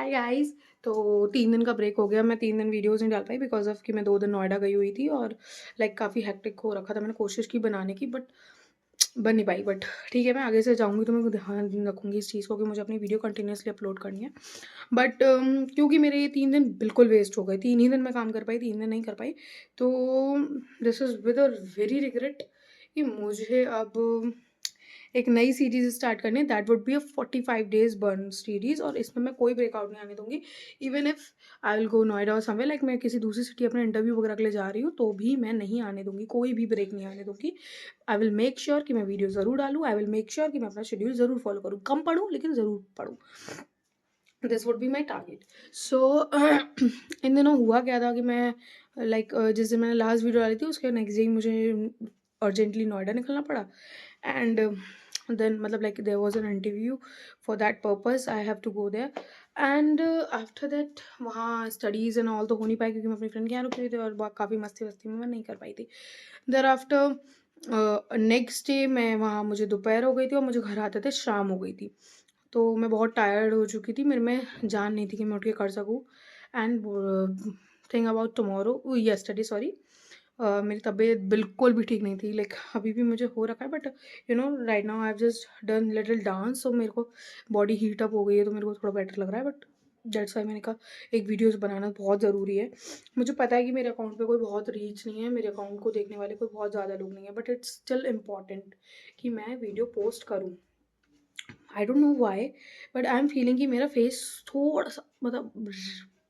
Hi guys. तो 3 दिन का ब्रेक हो गया। मैं 3 दिन वीडियोज़ नहीं डाल पाई बिकॉज़ ऑफ़ कि मैं 2 दिन नोएडा गई हुई थी और लाइक काफ़ी हेक्टिक हो रखा था। मैंने कोशिश की बनाने की बट बन नहीं पाई। बट ठीक है, मैं आगे से जाऊँगी तो मैं ध्यान रखूँगी इस चीज़ को कि मुझे अपनी वीडियो कंटिन्यूअसली अपलोड करनी है। बट क्योंकि मेरे ये 3 दिन बिल्कुल वेस्ट हो गए, 3 ही दिन मैं काम कर पाई, 3 दिन नहीं कर पाई। तो this is with a very regret कि मुझे अब एक नई सीरीज़ स्टार्ट करनी है। That would be a 45 days burn series और इसमें मैं कोई ब्रेकआउट नहीं आने दूँगी। Even if I will go Noida और समवेयर लाइक मैं किसी दूसरी सिटी अपने इंटरव्यू वगैरह के लिए जा रही हूँ, तो भी मैं नहीं आने दूँगी, कोई भी ब्रेक नहीं आने दूँगी। आई विल मेक श्योर कि मैं वीडियो ज़रूर डालूँ, आई विल मेक श्योर कि मैं अपना शेड्यूल ज़रूर फ़ॉलो करूँ। कम पढूँ लेकिन ज़रूर पढूँ। This would be my target. So इन दिनों हुआ क्या था कि मैं लाइक जिस दिन मैंने लास्ट वीडियो डाली थी उसके नेक्स्ट डे ही मुझे अर्जेंटली नोएडा निकलना पड़ा। एंड देन मतलब like there was an interview for that purpose I have to go there. And after that वहाँ स्टडीज़ एंड ऑल तो हो नहीं पाई क्योंकि मैं अपनी फ्रेंड के यहाँ रुकी हुई थी और काफ़ी मस्ती वस्ती में मैं नहीं कर पाई थी। देर आफ्टर नेक्स्ट डे मैं वहाँ मुझे दोपहर हो गई थी और मुझे घर आते थे शाम हो गई थी। तो मैं बहुत टायर्ड हो चुकी थी, मेरे में जान नहीं थी कि मैं उठ के कर सकूँ। And think about tomorrow yesterday sorry, मेरी तबीयत बिल्कुल भी ठीक नहीं थी। लाइक अभी भी मुझे हो रखा है but you know right now I have just done little dance, so मेरे को बॉडी हीट अप हो गई है तो मेरे को थोड़ा बेटर लग रहा है। बट दैट्स व्हाई मैंने कहा एक वीडियोज़ बनाना बहुत ज़रूरी है। मुझे पता है कि मेरे अकाउंट पे कोई बहुत रीच नहीं है, मेरे अकाउंट को देखने वाले कोई बहुत ज़्यादा लोग नहीं है, बट इट्स स्टिल इम्पॉर्टेंट कि मैं वीडियो पोस्ट करूँ। I don't know why but I am feeling कि मेरा फेस थोड़ा-सा मतलब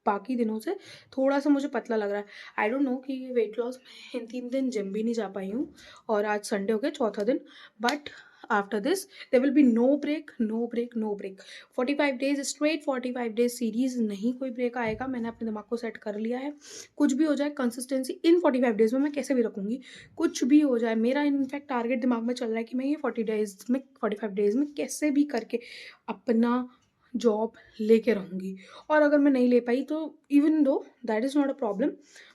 बाकी दिनों से थोड़ा-सा मुझे पतला लग रहा है। आई डोंट नो कि ये वेट लॉस मैं इन 3 दिन जिम भी नहीं जा पाई हूँ और आज संडे हो गया चौथा दिन। But after this there will be no break, no break, no break. 45 days straight 45 days series नहीं कोई ब्रेक आएगा। मैंने अपने दिमाग को सेट कर लिया है। कुछ भी हो जाए कंसिस्टेंसी इन 45 डेज़ में मैं कैसे भी रखूँगी। कुछ भी हो जाए मेरा इनफैक्ट टारगेट दिमाग में चल रहा है कि मैं ये 45 डेज़ में कैसे भी करके अपना जॉब लेके रहूँगी। और अगर मैं नहीं ले पाई तो even though that is not a problem.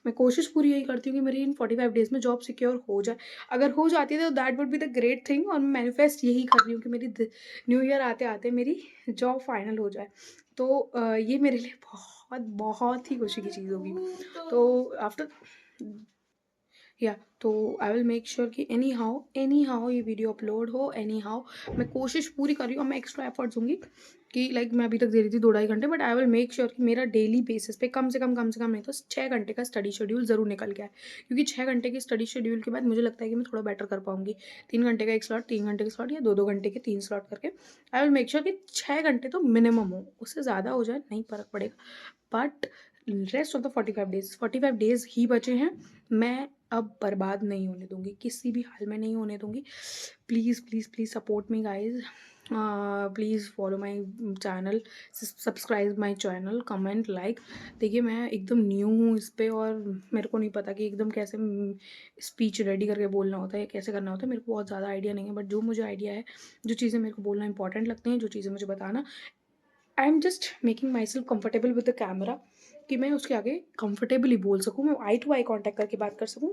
मैं कोशिश पूरी यही करती हूँ कि मेरी इन 45 डेज़ में जॉब सिक्योर हो जाए। अगर हो जाती है तो that would be the great thing और मैं मैनिफेस्ट यही कर रही हूँ कि मेरी न्यू ईयर आते-आते मेरी जॉब फाइनल हो जाए। तो ये मेरे लिए बहुत, बहुत ही खुशी की चीज़ होगी। तो आफ्टर या तो आई विल मेक श्योर कि एनी हाउ ये वीडियो अपलोड हो। एनी हाउ मैं कोशिश पूरी कर रही हूँ और मैं एक्स्ट्रा एफर्ट्स दूंगी कि लाइक मैं अभी तक दे रही थी 2-2.5 घंटे, but I will make sure कि मेरा डेली बेसिस पे कम से कम नहीं तो 6 घंटे का स्टडी शेड्यूल ज़रूर निकल के आए। क्योंकि 6 घंटे की स्टडी शेड्यूल के बाद मुझे लगता है कि मैं थोड़ा बेटर कर पाऊंगी। 3 घंटे का एक स्लॉट, 3 घंटे का स्लॉट या 2-2 घंटे के 3 स्लॉट करके आई विल मेक श्योर कि 6 घंटे तो मिनिमम हो। उससे ज़्यादा हो जाए नहीं फ़र्क पड़ेगा। But rest of the 45 days ही बचे हैं। मैं अब बर्बाद नहीं होने दूँगी, किसी भी हाल में नहीं होने दूँगी। Please, please, please support me guys. Please follow my channel, subscribe my channel, comment, like. देखिए मैं एकदम न्यू हूँ इस पे और मेरे को नहीं पता कि एकदम कैसे स्पीच रेडी करके बोलना होता है या कैसे करना होता है। मेरे को बहुत ज़्यादा आइडिया नहीं है, बट जो मुझे आइडिया है, जो चीज़ें मेरे को बोलना इंपॉर्टेंट लगती हैं, जो चीज़ें मुझे बताना, I am just making my self comfortable with the camera कि मैं उसके आगे कंफर्टेबली बोल सकूँ, मैं आई टू आई कॉन्टैक्ट करके बात कर सकूँ।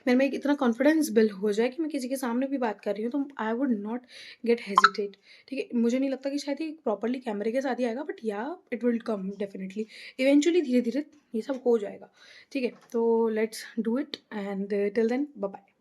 मेरे में एक इतना कॉन्फिडेंस बिल्ड हो जाए कि मैं किसी के सामने भी बात कर रही हूँ तो I would not gate hesitate. ठीक है, मुझे नहीं लगता कि शायद ये प्रॉपर्ली कैमरे के साथ ही आएगा, बट या it will come definitely eventually, धीरे धीरे ये सब हो जाएगा। ठीक है, तो let's do it and till then bye bye.